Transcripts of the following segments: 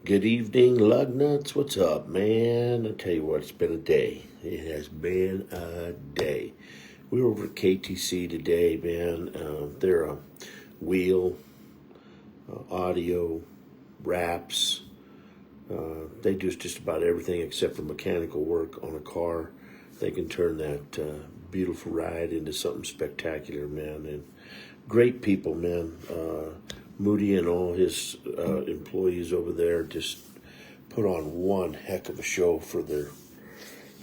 Good evening, lug nuts. What's up, man? I tell you what, it's been a day. It has been a day. We were over at KTC today, man. They're a wheel, audio, wraps. They do just about everything except for mechanical work on a car. They can turn that beautiful ride into something spectacular, man. And great people, man. Moody and all his employees over there just put on one heck of a show for their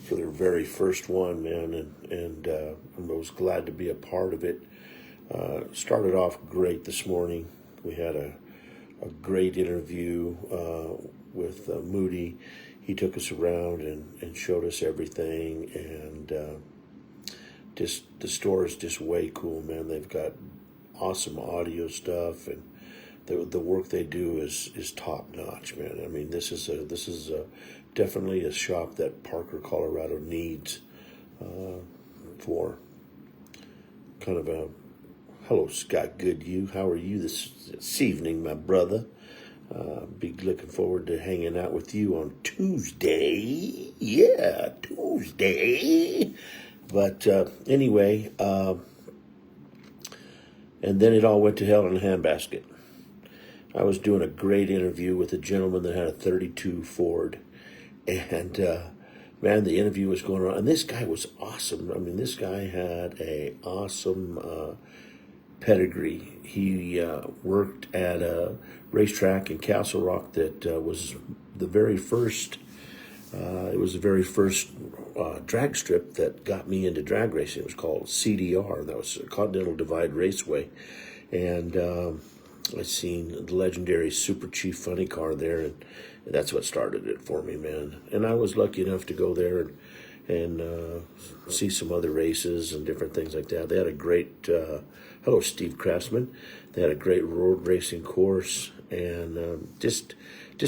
very first one, man. And I was glad to be a part of it. Started off great this morning. We had a great interview with Moody. He took us around and showed us everything, and just the store is just way cool, man. They've got awesome audio stuff, and the work they do is top notch, man. I mean, this is definitely a shop that Parker, Colorado needs for kind of a hello, Scott Goodhue. How are you this evening, my brother? Be looking forward to hanging out with you on Tuesday. Yeah, Tuesday. But anyway, and then it all went to hell in a handbasket. I was doing a great interview with a gentleman that had a 32 Ford, and man, the interview was going on, and this guy was awesome. I mean, this guy had a awesome pedigree. He worked at a racetrack in Castle Rock that was the very first. It was the very first drag strip that got me into drag racing. It was called CDR. That was Continental Divide Raceway, and I seen the legendary Super Chief Funny Car there, and that's what started it for me, man. And I was lucky enough to go there and see some other races and different things like that. They had a great, hello, Steve Craftsman. They had a great road racing course, and just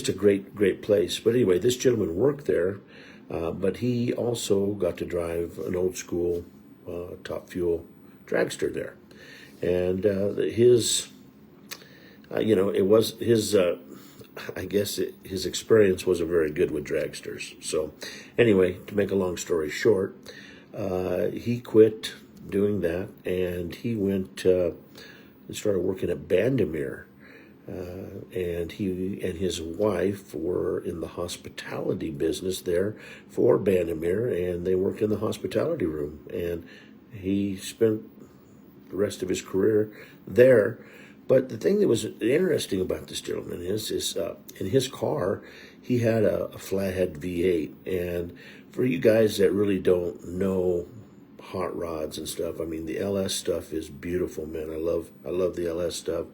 a great place. But anyway, this gentleman worked there, but he also got to drive an old school Top Fuel dragster there, and it was his. I guess his experience wasn't very good with dragsters. So, anyway, to make a long story short, he quit doing that, and he went and started working at Bandemere. And he and his wife were in the hospitality business there for Bandemere, and they worked in the hospitality room. And he spent the rest of his career there. But the thing that was interesting about this gentleman is in his car, he had a flathead V8. And for you guys that really don't know hot rods and stuff, I mean, the LS stuff is beautiful, man. I love the LS stuff.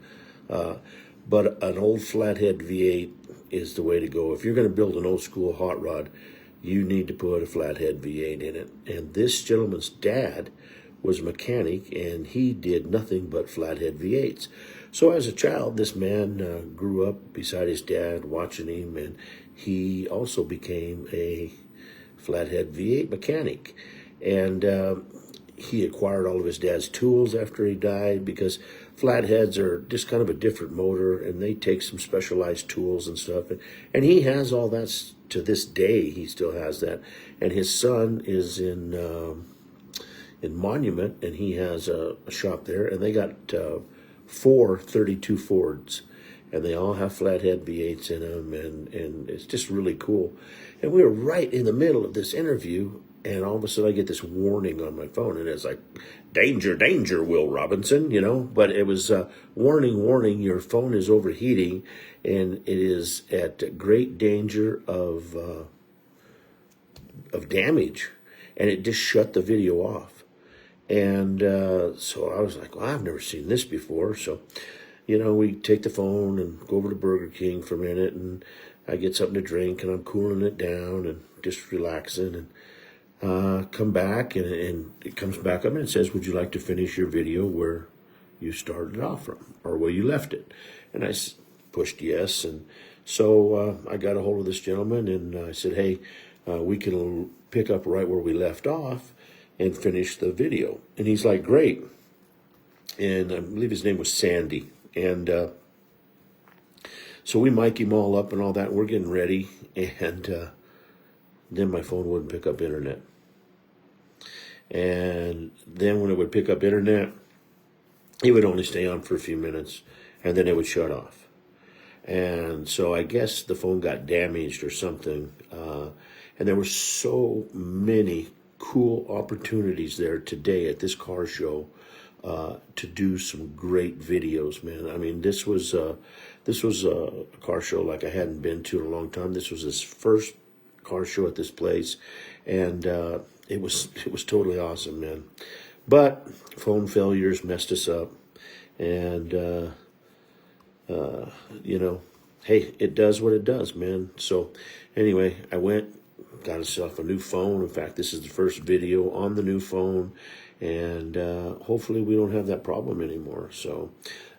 But an old flathead V8 is the way to go. If you're going to build an old school hot rod, you need to put a flathead V8 in it. And this gentleman's dad was a mechanic, and he did nothing but flathead V8s. So as a child, this man grew up beside his dad, watching him, and he also became a flathead V8 mechanic. And he acquired all of his dad's tools after he died, because flatheads are just kind of a different motor, and they take some specialized tools and stuff. And he has all that to this day. He still has that. And his son is in Monument, and he has a shop there, and they got 4 32 Fords, and they all have flathead V8s in them, and it's just really cool. And we were right in the middle of this interview, and all of a sudden I get this warning on my phone, and it's like, danger, danger, Will Robinson, but it was warning, your phone is overheating, and it is at great danger of damage, and it just shut the video off. And so I was like, well, I've never seen this before. So, we take the phone and go over to Burger King for a minute, and I get something to drink, and I'm cooling it down and just relaxing, and come back, and it comes back up, and it says, would you like to finish your video where you started off from, or where you left it? And I pushed yes, and so I got a hold of this gentleman, and I said, hey, we can pick up right where we left off and finish the video. And he's like, great. And I believe his name was Sandy. And So we mic him all up and all that. And we're getting ready, and then my phone wouldn't pick up internet. And then when it would pick up internet, it would only stay on for a few minutes, and then it would shut off. And so I guess the phone got damaged or something. And there were so many cool opportunities there today at this car show to do some great videos, man. I mean, this was a car show like I hadn't been to in a long time. This was his first car show at this place, and it was totally awesome, man. But phone failures messed us up, and you know, hey, it does what it does, man. So anyway, I went, got myself a new phone. In fact, this is the first video on the new phone, and hopefully we don't have that problem anymore. So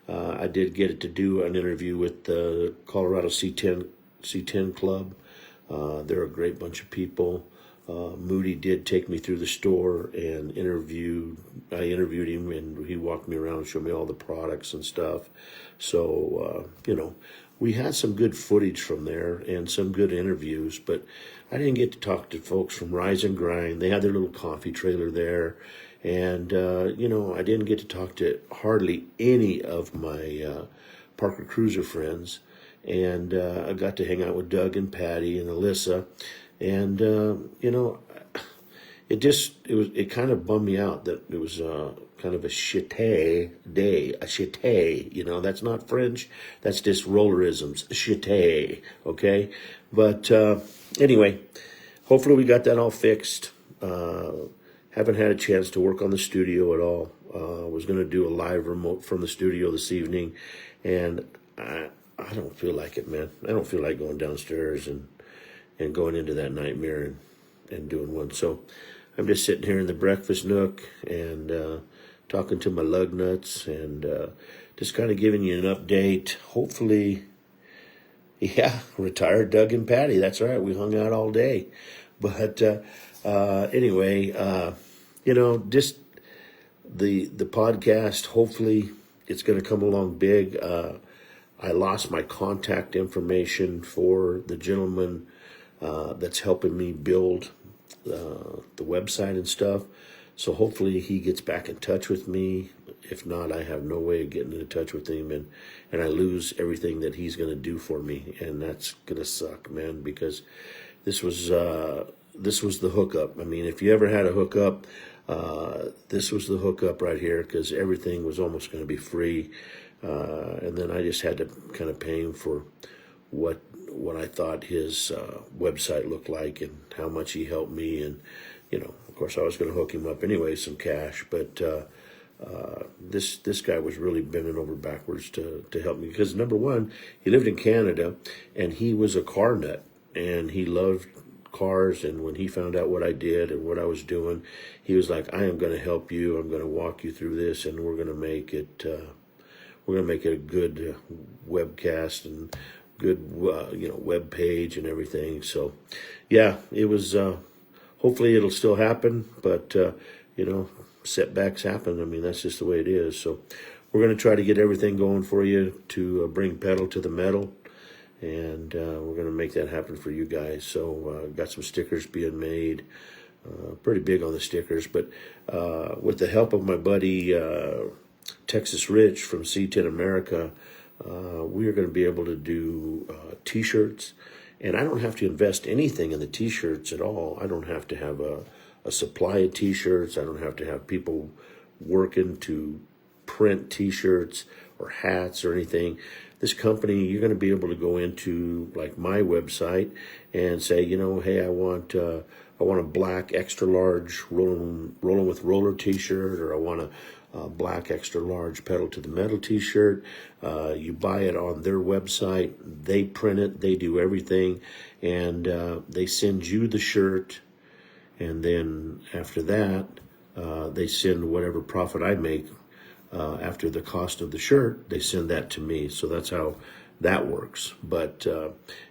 I did get it to do an interview with the Colorado C10 Club. They're a great bunch of people. Moody did take me through the store and I interviewed him, and he walked me around and showed me all the products and stuff. So, you know, we had some good footage from there and some good interviews, but I didn't get to talk to folks from Rise and Grind. They had their little coffee trailer there. And, you know, I didn't get to talk to hardly any of my Parker Cruiser friends. And I got to hang out with Doug and Patty and Alyssa. And, you know, it kind of bummed me out that it was kind of a shitty day, a shitty, you know, that's not French, that's just rollerisms, shitty, okay? But anyway, hopefully we got that all fixed. Haven't had a chance to work on the studio at all. Was going to do a live remote from the studio this evening, and I don't feel like it, man. I don't feel like going downstairs and going into that nightmare and doing one. So I'm just sitting here in the breakfast nook and talking to my lug nuts and just kind of giving you an update. Hopefully, yeah, retired Doug and Patty. That's right. We hung out all day. But anyway, you know, just the podcast, hopefully it's going to come along big. I lost my contact information for the gentleman that's helping me build the website and stuff. So hopefully he gets back in touch with me. If not, I have no way of getting in touch with him, and I lose everything that he's going to do for me, and that's going to suck, man, because this was the hookup. I mean, if you ever had a hookup, this was the hookup right here, because everything was almost going to be free. And then I just had to kind of pay him for what I thought his website looked like and how much he helped me. And, you know, of course I was going to hook him up anyway, some cash, but this guy was really bending over backwards to help me, because number one, he lived in Canada and he was a car nut and he loved cars. And when he found out what I did and what I was doing, he was like, I am going to help you. I'm going to walk you through this, and we're going to make it a good webcast and good, you know, web page and everything. So, yeah, it was, hopefully it'll still happen, but, you know, setbacks happen. I mean, that's just the way it is. So we're going to try to get everything going for you to bring pedal to the metal. And we're going to make that happen for you guys. So got some stickers being made. Pretty big on the stickers. But with the help of my buddy Texas Rich from C10 America, we are going to be able to do T-shirts. And I don't have to invest anything in the T-shirts at all. I don't have to have a supply of T-shirts. I don't have to have people working to print T-shirts or hats or anything. This company, you're going to be able to go into like my website and say, you know, hey, I want a black extra large rolling with roller T-shirt, or I want a black extra large pedal to the metal T-shirt. You buy it on their website. They print it. They do everything, and they send you the shirt. And then after that, they send whatever profit I make. After the cost of the shirt, they send that to me. So that's how that works. But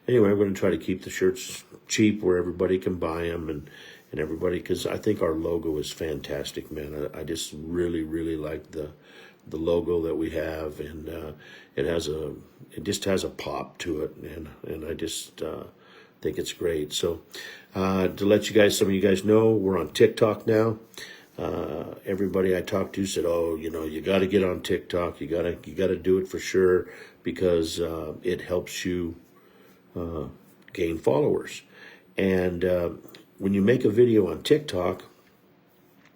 anyway, I'm going to try to keep the shirts cheap where everybody can buy them, and everybody, because I think our logo is fantastic, man. I just really, really like the the logo that we have, and it just has a pop to it, and I just think it's great. So to let some of you guys know, we're on TikTok now. Everybody I talked to said, "Oh, you got to get on TikTok. You got to do it for sure, because it helps you gain followers." And when you make a video on TikTok,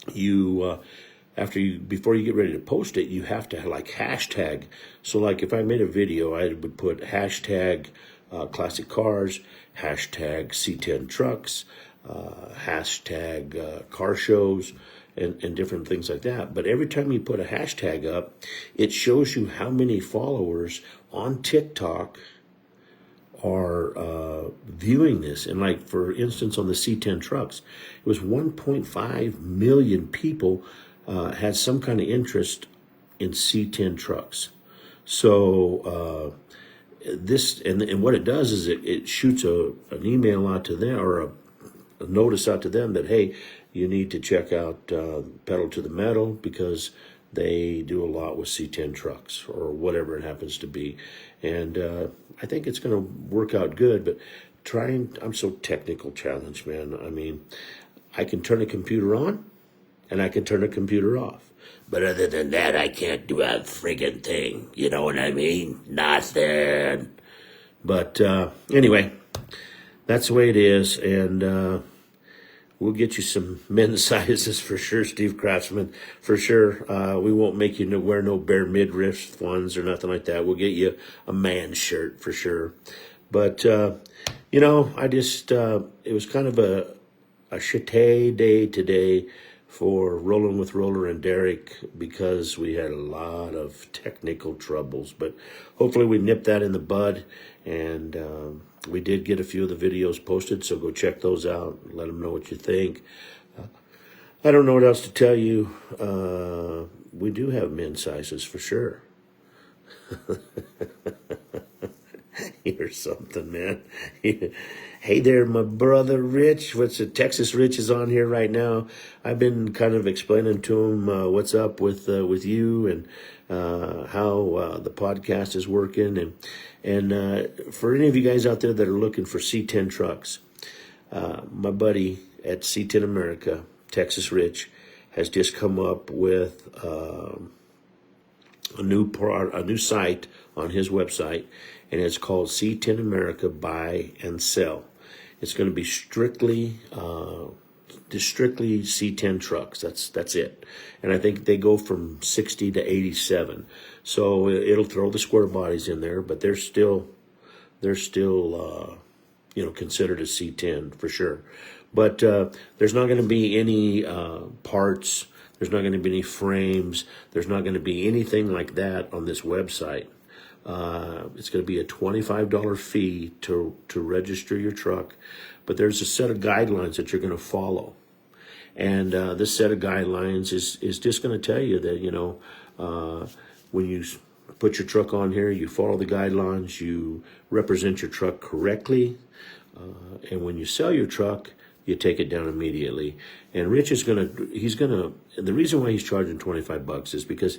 before you get ready to post it, you have to like hashtag. So like if I made a video, I would put hashtag classic cars, hashtag C10 trucks, hashtag car shows, and different things like that. But every time you put a hashtag up, it shows you how many followers on TikTok are viewing this. And like, for instance, on the C10 trucks, it was 1.5 million people had some kind of interest in C10 trucks. So this, and what it does is it shoots an email out to them, or a notice out to them that, hey, you need to check out Pedal to the Metal, because they do a lot with C10 trucks, or whatever it happens to be. And I think it's going to work out good, but I'm so technical challenged, man. I mean, I can turn a computer on and I can turn a computer off. But other than that, I can't do a friggin' thing. You know what I mean? Nothing. But anyway, that's the way it is. And we'll get you some men's sizes for sure, Steve Craftsman, for sure. We won't make you wear no bare midriff ones or nothing like that. We'll get you a man shirt for sure. But, I just, it was kind of a shitty day today for Rolling with Roller and Derek, because we had a lot of technical troubles. But hopefully we nipped that in the bud, and we did get a few of the videos posted, so go check those out. Let them know what you think. I don't know what else to tell you. We do have men's sizes for sure. You're something, man. Hey there, my brother Rich. Texas Rich is on here right now. I've been kind of explaining to him what's up with you, and how the podcast is working. And for any of you guys out there that are looking for C10 trucks, my buddy at C10 America, Texas Rich, has just come up with a new site on his website, and it's called C10 America Buy and Sell. It's going to be strictly C10 trucks. That's it. And I think they go from 60 to 87. So it'll throw the square bodies in there, but they're still considered a C10 for sure. But there's not going to be any parts. There's not going to be any frames. There's not going to be anything like that on this website. It's going to be a $25 fee to register your truck, but there's a set of guidelines that you're going to follow. And this set of guidelines is just going to tell you that, when you put your truck on here, you follow the guidelines, you represent your truck correctly, and when you sell your truck, you take it down immediately. And Rich is the reason why he's charging $25 is because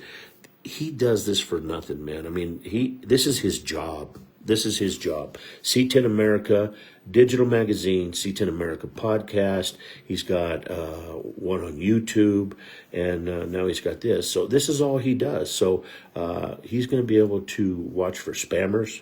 he does this for nothing, man. I mean, this is his job. This is his job. C10 America, digital magazine, C10 America podcast. He's got one on YouTube, and now he's got this. So this is all he does. So he's going to be able to watch for spammers.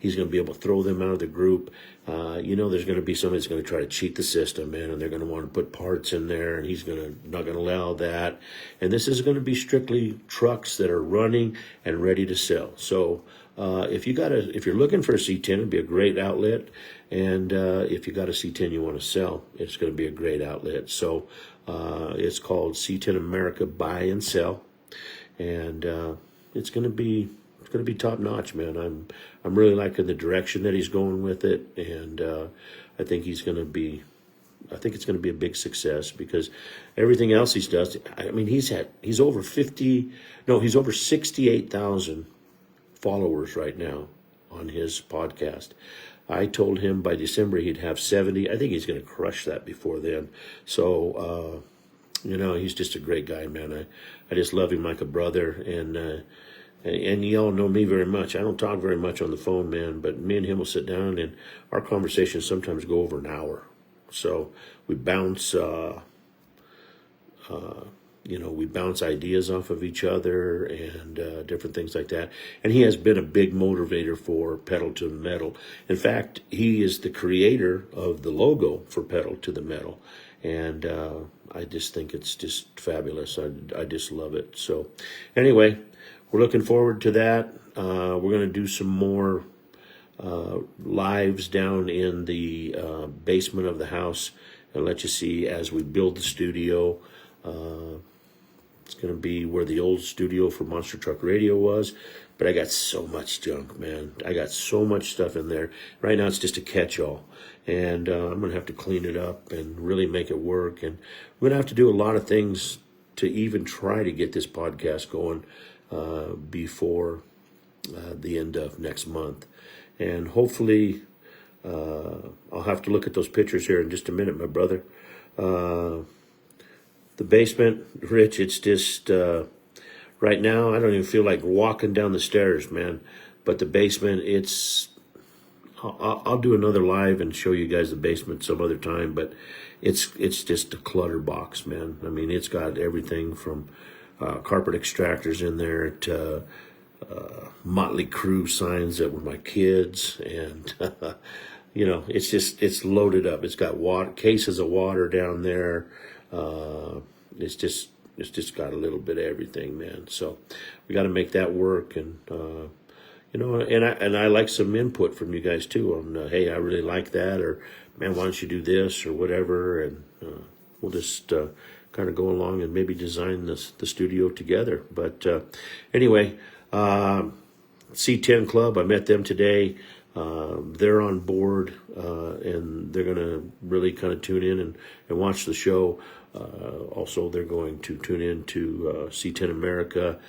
He's going to be able to throw them out of the group. There's going to be somebody that's going to try to cheat the system, man, and they're going to want to put parts in there, and he's not going to allow that. And this is going to be strictly trucks that are running and ready to sell. So if you're looking for a C10, it'd be a great outlet. And if you got a C10 you want to sell, it's going to be a great outlet. So it's called C10 America Buy and Sell, and it's going to be top notch, man. I'm really liking the direction that he's going with it, and I think it's going to be a big success, because everything else he does. I mean, he's over 68,000 followers right now on his podcast. I told him by December he'd have 70. I think he's going to crush that before then. So He's just a great guy, man. I just love him like a brother, and y'all know me very much. I don't talk very much on the phone, man, but me and him will sit down, and our conversations sometimes go over an hour. So we bounce, we bounce ideas off of each other and different things like that. And he has been a big motivator for Pedal to the Metal. In fact, he is the creator of the logo for Pedal to the Metal. And I just think it's just fabulous. I just love it. So anyway, we're looking forward to that. We're going to do some more lives down in the basement of the house and let you see as we build the studio. It's going to be where the old studio for Monster Truck Radio was. But I got so much junk, man. I got so much stuff in there. Right now it's just a catch-all. And I'm going to have to clean it up and really make it work. And we're going to have to do a lot of things to even try to get this podcast going before the end of next month. And hopefully I'll have to look at those pictures here in just a minute, my brother. The basement, Rich, it's just, right now, I don't even feel like walking down the stairs, man. But the basement, I'll do another live and show you guys the basement some other time. But it's just a clutter box, man. I mean, it's got everything from carpet extractors in there to Motley Crue signs that were my kids. And, it's loaded up. It's got cases of water down there. It's just got a little bit of everything, man. So we got to make that work, and and I like some input from you guys too on hey, I really like that, or man, why don't you do this or whatever, and we'll just kind of go along and maybe design the studio together. But anyway, C10 Club, I met them today. They're on board, and they're going to really kind of tune in and watch the show. Also, they're going to tune in to C10 America.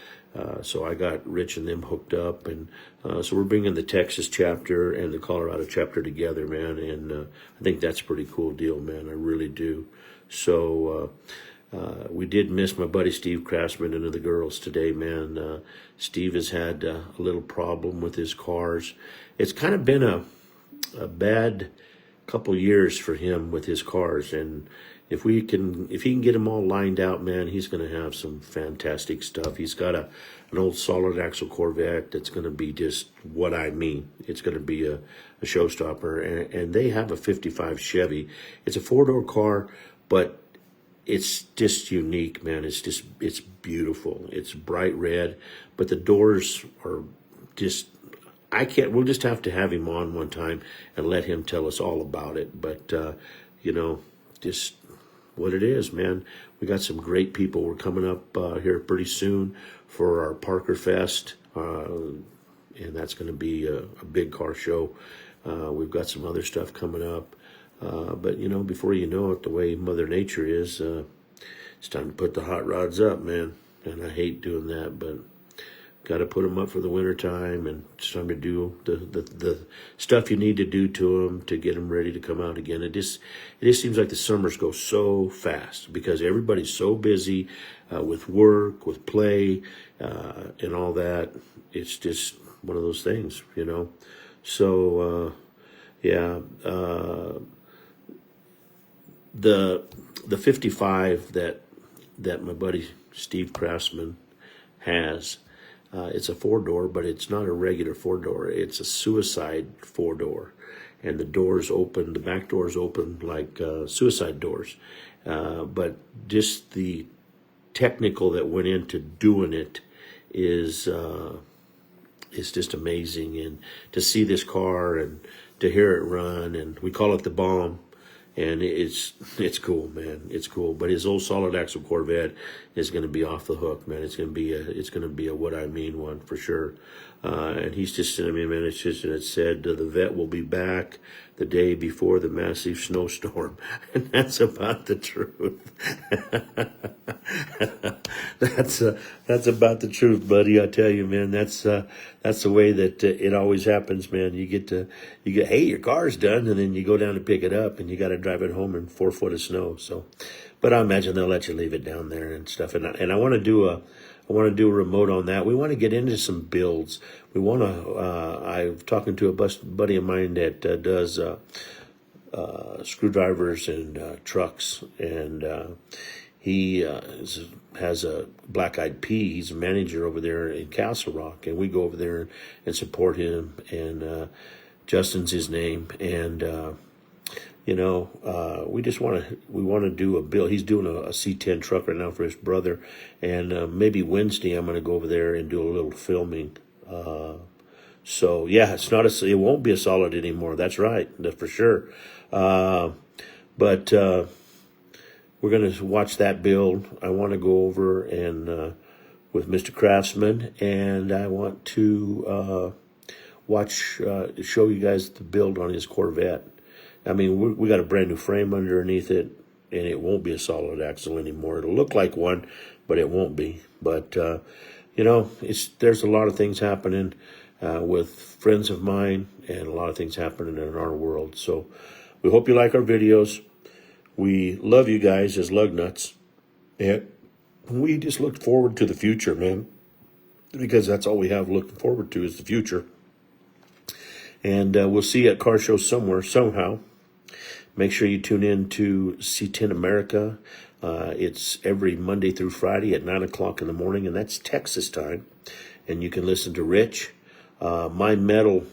So I got Rich and them hooked up. And so we're bringing the Texas chapter and the Colorado chapter together, man. And I think that's a pretty cool deal, man. I really do. So we did miss my buddy Steve Craftsman and the girls today, man. Steve has had a little problem with his cars. It's kind of been a bad couple years for him with his cars, and if he can get them all lined out, man, he's going to have some fantastic stuff. He's got an old solid axle Corvette that's going to be just what I mean. It's going to be a showstopper, and they have a 55 Chevy. It's a 4-door car, but it's just unique, man. It's beautiful. It's bright red, but the doors are just, we'll just have to have him on one time and let him tell us all about it. But, just what it is, man. We got some great people. We're coming up here pretty soon for our Parker Fest, and that's going to be a big car show. We've got some other stuff coming up. But, before you know it, the way Mother Nature is, it's time to put the hot rods up, man. And I hate doing that, but got to put them up for the winter time, and it's time to do the stuff you need to do to them to get them ready to come out again. It just seems like the summers go so fast because everybody's so busy with work, with play, and all that. It's just one of those things, So, the 55 that my buddy Steve Craftsman has. It's a 4-door, but it's not a regular 4-door. It's a suicide 4-door. And the doors open, the back doors open like suicide doors. But just the technical that went into doing it is just amazing. And to see this car and to hear it run, and we call it the bomb. And it's cool, man. It's cool. But his old solid axle Corvette is going to be off the hook, man. It's going to be a what I mean one for sure. And he's just sending me a message, and it said the vet will be back the day before the massive snowstorm, and that's about the truth. That's about the truth, buddy. I tell you, man. That's the way that it always happens, man. Hey, your car's done, and then you go down to pick it up, and you got to drive it home in 4 foot of snow. So, but I imagine they'll let you leave it down there and stuff. And I want to do a remote on that. We want to get into some builds. We want to. I'm talking to a buddy of mine that does screwdrivers and trucks, and he has a Black Eyed Pea. He's a manager over there in Castle Rock, and we go over there and support him. And Justin's his name, and we want to do a build. He's doing a C10 truck right now for his brother, and maybe Wednesday I'm going to go over there and do a little filming. So yeah, it won't be a solid anymore. That's right, that's for sure. But we're going to watch that build. I want to go over and with Mr. Craftsman, and I want to show you guys the build on his Corvette. I mean, we got a brand new frame underneath it, and it won't be a solid axle anymore. It'll look like one, but it won't be. But there's a lot of things happening with friends of mine, and a lot of things happening in our world. So we hope you like our videos. We love you guys as lug nuts, and we just look forward to the future, man, because that's all we have looking forward to is the future. And we'll see you at car shows somewhere, somehow. Make sure you tune in to C10 America. It's every Monday through Friday at 9 o'clock in the morning, and that's Texas time. And you can listen to Rich. My metal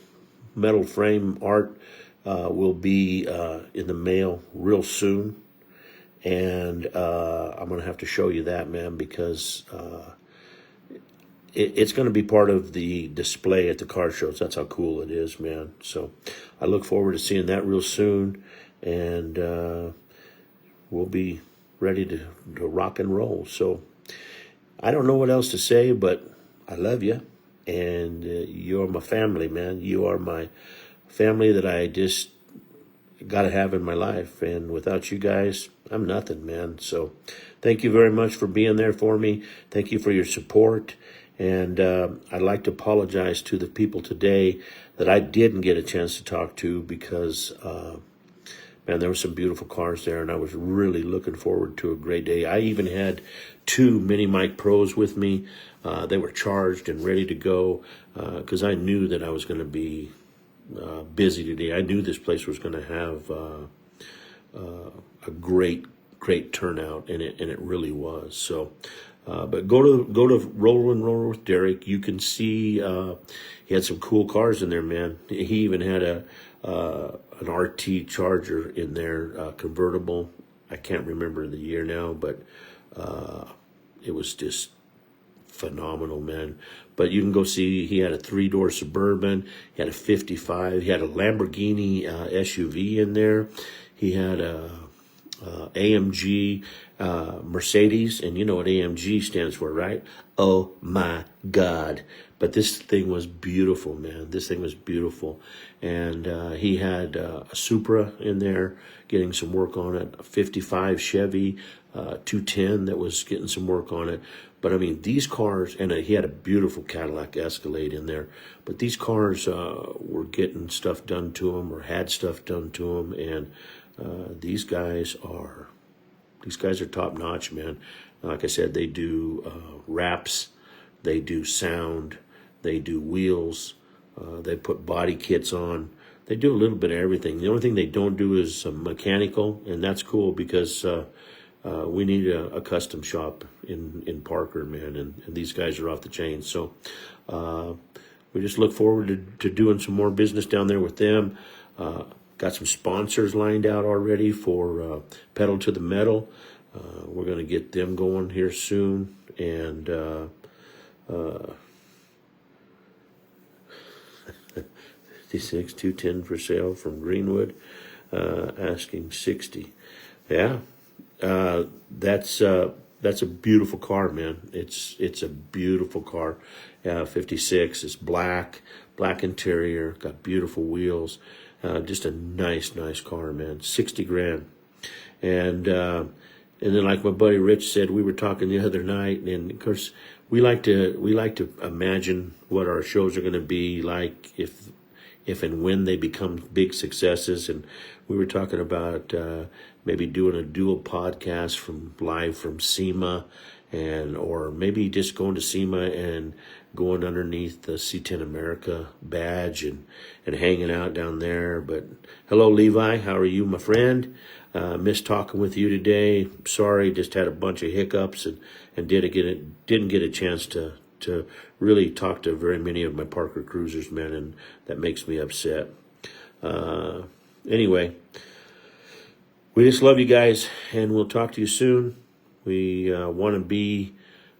frame art will be in the mail real soon. And I'm going to have to show you that, man, because it's going to be part of the display at the car shows. That's how cool it is, man. So I look forward to seeing that real soon. And we'll be ready to rock and roll. So I don't know what else to say, but I love you. And you're my family, man. You are my family that I just got to have in my life. And without you guys, I'm nothing, man. So thank you very much for being there for me. Thank you for your support. And I'd like to apologize to the people today that I didn't get a chance to talk to because, man, there were some beautiful cars there, and I was really looking forward to a great day. I even had 2 Mini Mic Pros with me. They were charged and ready to go because I knew that I was going to be busy today. I knew this place was going to have a great turnout, and it really was. So, but go to Roll and Roll with Derek. You can see he had some cool cars in there, man. He even had an RT Charger in there, convertible. I can't remember the year now, but it was just phenomenal, man. But you can go see, he had a 3-door Suburban, he had a 55, he had a Lamborghini SUV in there, he had a AMG Mercedes, and you know what AMG stands for, right? Oh my God. But this thing was beautiful, man. This thing was beautiful. And he had a Supra in there getting some work on it, a 55 Chevy 210 that was getting some work on it. But I mean, these cars, and he had a beautiful Cadillac Escalade in there, but these cars were getting stuff done to them or had stuff done to them. And these guys are top notch, man. Like I said, they do wraps, they do sound, they do wheels, they put body kits on. They do a little bit of everything. The only thing they don't do is mechanical, and that's cool because we need a custom shop in Parker, man, and these guys are off the chain. So we just look forward to doing some more business down there with them. Got some sponsors lined out already for Pedal to the Metal. We're going to get them going here soon. And 56, 210 for sale from Greenwood, asking 60. Yeah, that's that's a beautiful car, man. It's a beautiful car. 56. It's black interior, got beautiful wheels. Just a nice car, man. 60 grand. And then, like my buddy Rich said, we were talking the other night, and of course, we like to imagine what our shows are going to be like if and when they become big successes. And we were talking about maybe doing a dual podcast live from SEMA, or maybe just going to SEMA and going underneath the C10 America badge and hanging out down there. But hello, Levi. How are you, my friend? Missed talking with you today. Sorry, just had a bunch of hiccups and didn't get a chance to really talk to very many of my Parker Cruisers, man, and that makes me upset. Anyway, we just love you guys, and we'll talk to you soon. We want to be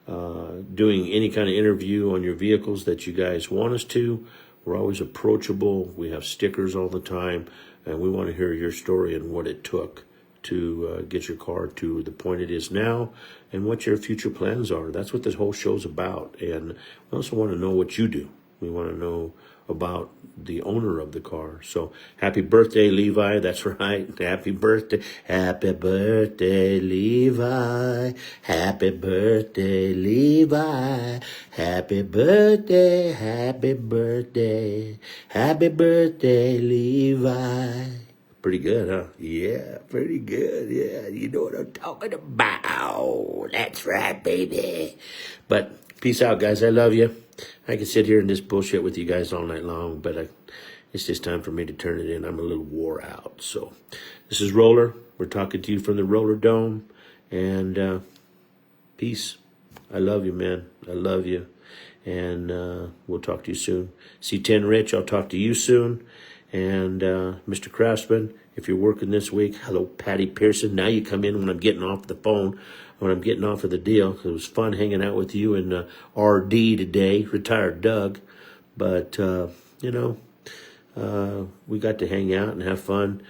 doing any kind of interview on your vehicles that you guys want us to. We're always approachable. We have stickers all the time, and we want to hear your story and what it took to get your car to the point it is now, and what your future plans are. That's what this whole show's about. And we also want to know what you do. We want to know about the owner of the car. So happy birthday, Levi. That's right. Happy birthday. Happy birthday, Levi. Happy birthday, Levi. Happy birthday. Happy birthday. Happy birthday, Levi. Pretty good, huh? Yeah, pretty good. Yeah, you know what I'm talking about. That's right, baby. But peace out, guys. I love you. I can sit here and just bullshit with you guys all night long, but it's just time for me to turn it in. I'm a little wore out. So this is Roller. We're talking to you from the Roller Dome. And peace. I love you, man. I love you. And we'll talk to you soon. C10 Rich, I'll talk to you soon. And Mr. Craftsman, if you're working this week, hello, Patty Pearson. Now you come in when I'm getting off the phone, when I'm getting off of the deal. It was fun hanging out with you and RD today, retired Doug. But, we got to hang out and have fun.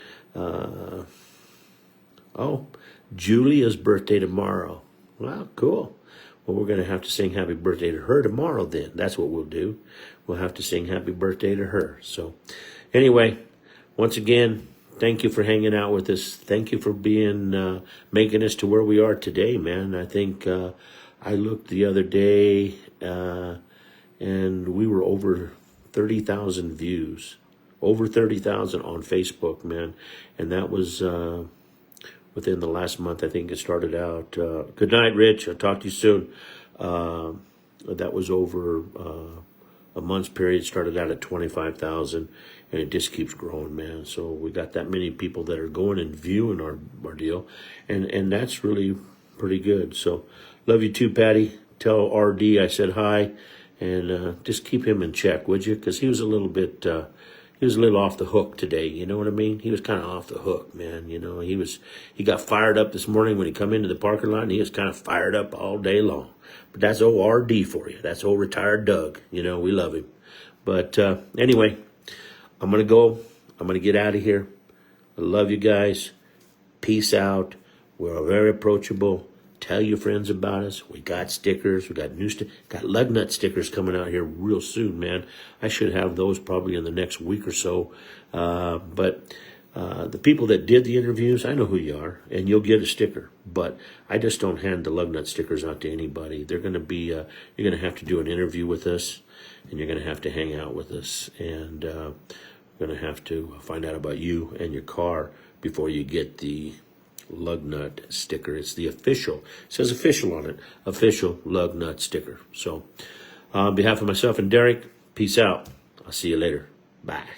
Julia's birthday tomorrow. Wow, cool. Well, we're going to have to sing happy birthday to her tomorrow then. That's what we'll do. We'll have to sing happy birthday to her. So anyway, once again, thank you for hanging out with us. Thank you for making us to where we are today, man. I think I looked the other day and we were over 30,000 views. Over 30,000 on Facebook, man. And that was within the last month. I think it started out. Good night, Rich. I'll talk to you soon. That was over a month's period. Started out at 25,000, and it just keeps growing, man. So we got that many people that are going and viewing our deal, and that's really pretty good. So love you too, Patty. Tell RD I said hi, and just keep him in check, would you? Because he was a little bit. He was a little off the hook today, you know what I mean? He was kind of off the hook, man. You know, he got fired up this morning when he come into the parking lot, and he was kind of fired up all day long. But that's old RD for you. That's old retired Doug. You know, we love him. But anyway, I'm going to go. I'm going to get out of here. I love you guys. Peace out. We're very approachable. Tell your friends about us. We got stickers. We got got lug nut stickers coming out here real soon, man. I should have those probably in the next week or so. But the people that did the interviews, I know who you are, and you'll get a sticker. But I just don't hand the lug nut stickers out to anybody. They're going to be, you're going to have to do an interview with us, and you're going to have to hang out with us, and we're going to have to find out about you and your car before you get the lug nut sticker. It's the official, it says official on it, official lug nut sticker. So on behalf of myself and Derek, peace out. I'll see you later. Bye.